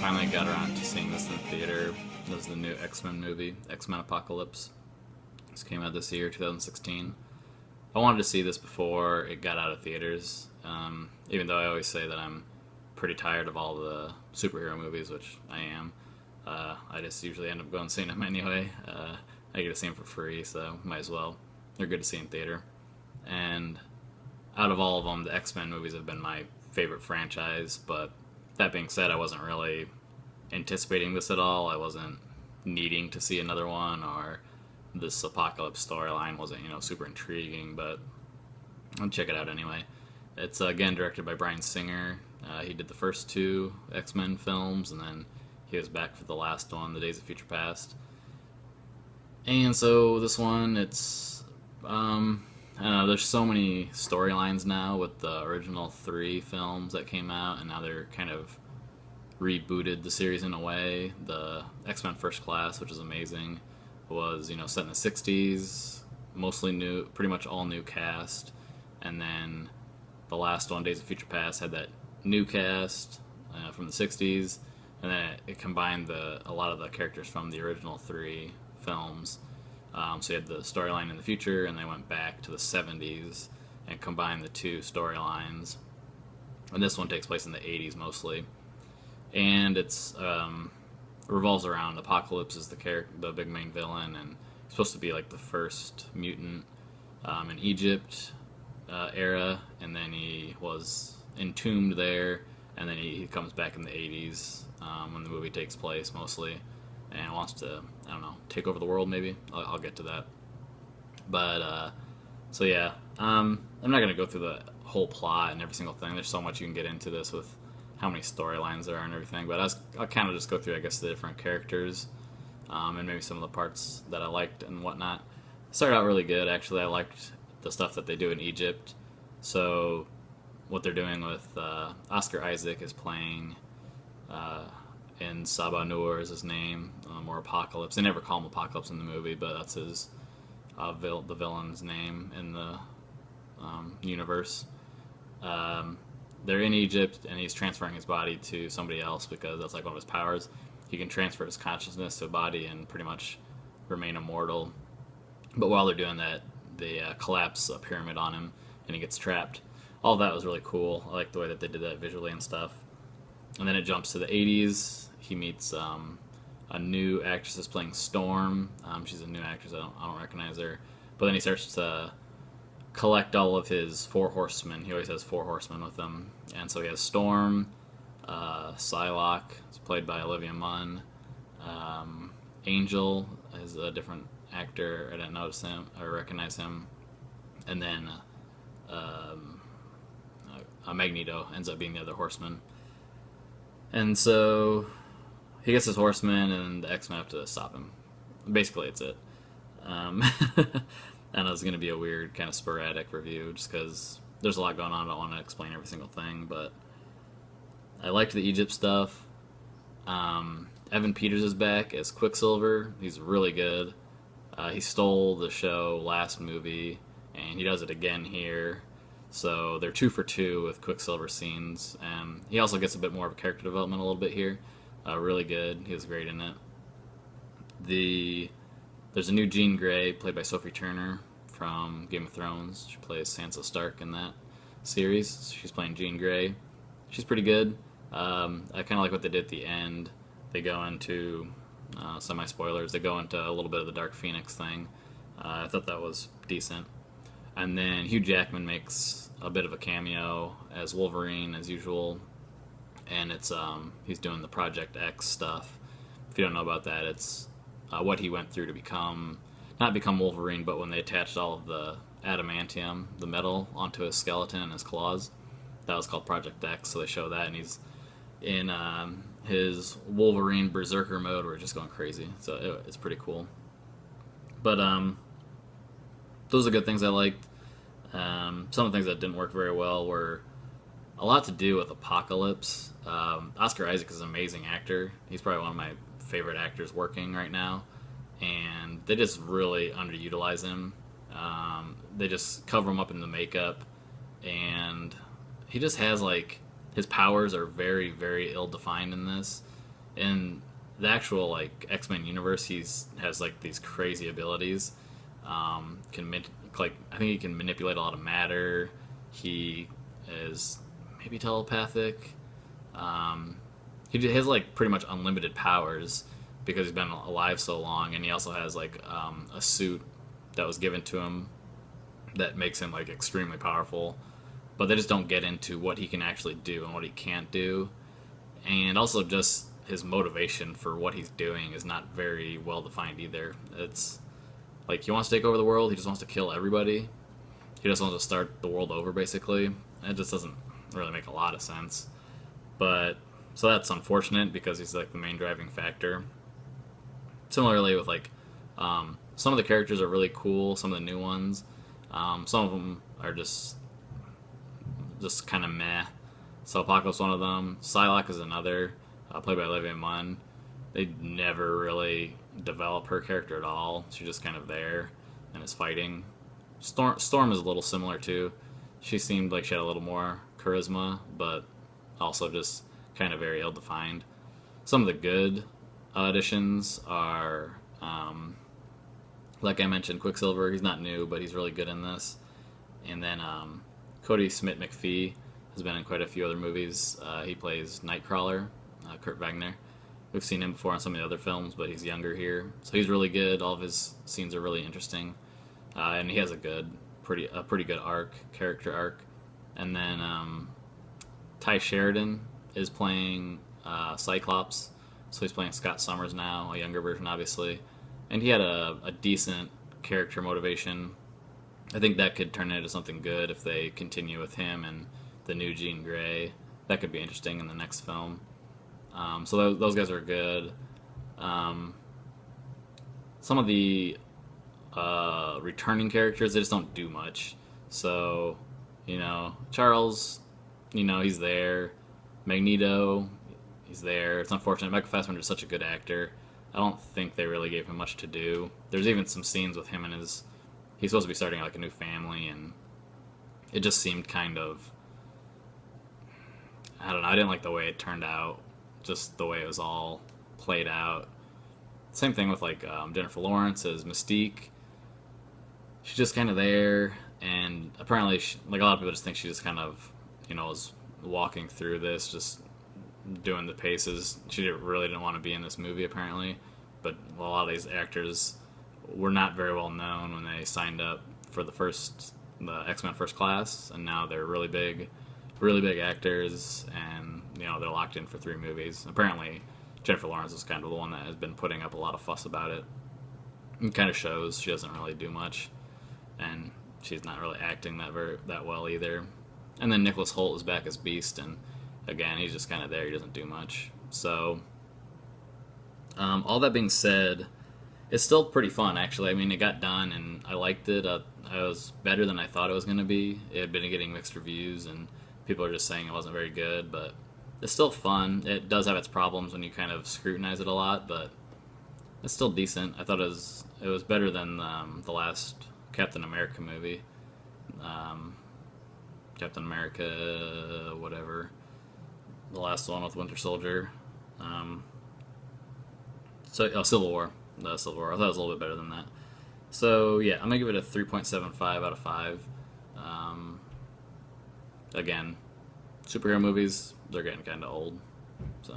finally got around to seeing this in the theater. This is the new X-Men movie, X-Men Apocalypse. This came out this year, 2016. I wanted to see this before it got out of theaters, even though I always say that I'm pretty tired of all the superhero movies, which I am. I just usually end up going and seeing them anyway. I get to see them for free, so might as well. They're good to see in theater. And out of all of them, the X-Men movies have been my favorite franchise, but that being said, I wasn't really anticipating this at all. I wasn't needing to see another one, or this Apocalypse storyline wasn't, super intriguing, but I'll check it out anyway. It's, again, directed by Bryan Singer. He did the first two X-Men films, and then he was back for the last one, The Days of Future Past. And so this one, it's, I don't know, there's so many storylines now with the original three films that came out, and now they're kind of rebooted the series in a way. The X-Men First Class, which is amazing, was, set in the 60s, mostly new, pretty much all new cast. And then the last one, Days of Future Past, had that new cast from the 60s, and then it combined a lot of the characters from the original three films. So you had the storyline in the future, and they went back to the 70s and combined the two storylines. And this one takes place in the 80s mostly. And it's revolves around Apocalypse is the big main villain, and he's supposed to be like the first mutant in Egypt era, and then he was entombed there, and then he comes back in the 80s when the movie takes place mostly, and wants to, I don't know, take over the world maybe. I'll get to that. But, so yeah, I'm not going to go through the whole plot and every single thing. There's so much you can get into this with how many storylines there are and everything, but I'll kind of just go through, I guess, the different characters and maybe some of the parts that I liked and whatnot. It started out really good, actually. I liked the stuff that they do in Egypt. So what they're doing with Oscar Isaac is playing in Saba Noor is his name, or Apocalypse. They never call him Apocalypse in the movie, but that's his the villain's name in the universe. They're in Egypt, and he's transferring his body to somebody else because that's like one of his powers. He can transfer his consciousness to a body and pretty much remain immortal. But while they're doing that, they collapse a pyramid on him, and he gets trapped. All of that was really cool. I like the way that they did that visually and stuff. And then it jumps to the 80s. He meets a new actress that's playing Storm. She's a new actress. I don't recognize her. But then he starts to collect all of his four horsemen. He always has four horsemen with him. And so he has Storm, Psylocke, it's played by Olivia Munn. Angel is a different actor. I didn't notice him or recognize him. And then Magneto ends up being the other horseman. And so he gets his horsemen, and the X-Men have to stop him. Basically, it's it. I know it's going to be a weird, kind of sporadic review, just because there's a lot going on. I don't want to explain every single thing, but I liked the Egypt stuff. Evan Peters is back as Quicksilver. He's really good. He stole the show last movie, and he does it again here. So they're 2 for 2 with Quicksilver scenes. He also gets a bit more of a character development a little bit here. Really good. He was great in it. There's a new Jean Grey, played by Sophie Turner from Game of Thrones. She plays Sansa Stark in that series. She's playing Jean Grey. She's pretty good. I kind of like what they did at the end. They go into, semi-spoilers, they go into a little bit of the Dark Phoenix thing. I thought that was decent. And then Hugh Jackman makes a bit of a cameo as Wolverine, as usual. And it's he's doing the Project X stuff. If you don't know about that, it's what he went through to not become Wolverine, but when they attached all of the adamantium, the metal, onto his skeleton and his claws. That was called Project X, so they show that, and he's in his Wolverine Berserker mode, where he's just going crazy. So it's pretty cool. But those are good things I liked. Some of the things that didn't work very well were a lot to do with Apocalypse. Oscar Isaac is an amazing actor. He's probably one of my favorite actors working right now, and they just really underutilize him. They just cover him up in the makeup, and he just has, like, his powers are very, very ill-defined in this. in the actual like X-Men universe, has like these crazy abilities. Can like I think he can manipulate a lot of matter. He is maybe telepathic. Um, he has like pretty much unlimited powers because he's been alive so long, and he also has like a suit that was given to him that makes him like extremely powerful. But they just don't get into what he can actually do and what he can't do, and also just his motivation for what he's doing is not very well defined either. It's like he wants to take over the world. He just wants to kill everybody. He just wants to start the world over, basically. It just doesn't really make a lot of sense. But so that's unfortunate because he's like the main driving factor. Similarly with like some of the characters are really cool. Some of the new ones. Some of them are just kind of meh. So Apocalypse one of them. Psylocke is another, played by Olivia Munn. They never really develop her character at all. She's just kind of there and is fighting. Storm is a little similar too. She seemed like she had a little more charisma, but also just kind of very ill-defined. Some of the good additions are, like I mentioned, Quicksilver. He's not new, but he's really good in this. And then Cody Smith-McPhee has been in quite a few other movies. He plays Nightcrawler, Kurt Wagner. We've seen him before in some of the other films, but he's younger here, so he's really good. All of his scenes are really interesting, and he has a pretty good character arc. And then Ty Sheridan is playing Cyclops, so he's playing Scott Summers now, a younger version, obviously. And he had a decent character motivation. I think that could turn into something good if they continue with him and the new Jean Grey. That could be interesting in the next film. So those guys are good. Some of the returning characters, they just don't do much. So, Charles, he's there. Magneto, he's there. It's unfortunate. Michael Fassbender is such a good actor. I don't think they really gave him much to do. There's even some scenes with him and he's supposed to be starting like a new family, and it just seemed kind of, I don't know, I didn't like the way it turned out. Just the way it was all played out. Same thing with like Jennifer Lawrence as Mystique. She's just kind of there, and apparently, like a lot of people just think she just kind of, was walking through this, just doing the paces. She really didn't want to be in this movie apparently, but a lot of these actors were not very well known when they signed up for the X-Men First Class, and now they're really big actors, and they're locked in for 3 movies. Apparently, Jennifer Lawrence is kind of the one that has been putting up a lot of fuss about it. It kind of shows she doesn't really do much, and she's not really acting that well either. And then Nicholas Hoult is back as Beast, and again, he's just kind of there. He doesn't do much. So, all that being said, it's still pretty fun, actually. I mean, it got done, and I liked it. It was better than I thought it was going to be. It had been getting mixed reviews, and people are just saying it wasn't very good, but it's still fun. It does have its problems when you kind of scrutinize it a lot, but it's still decent. I thought it was better than the last Captain America movie. Captain America, whatever. The last one with Winter Soldier. Civil War. The Civil War. I thought it was a little bit better than that. So, yeah, I'm going to give it a 3.75 out of 5. Again, superhero movies, they're getting kind of old. So...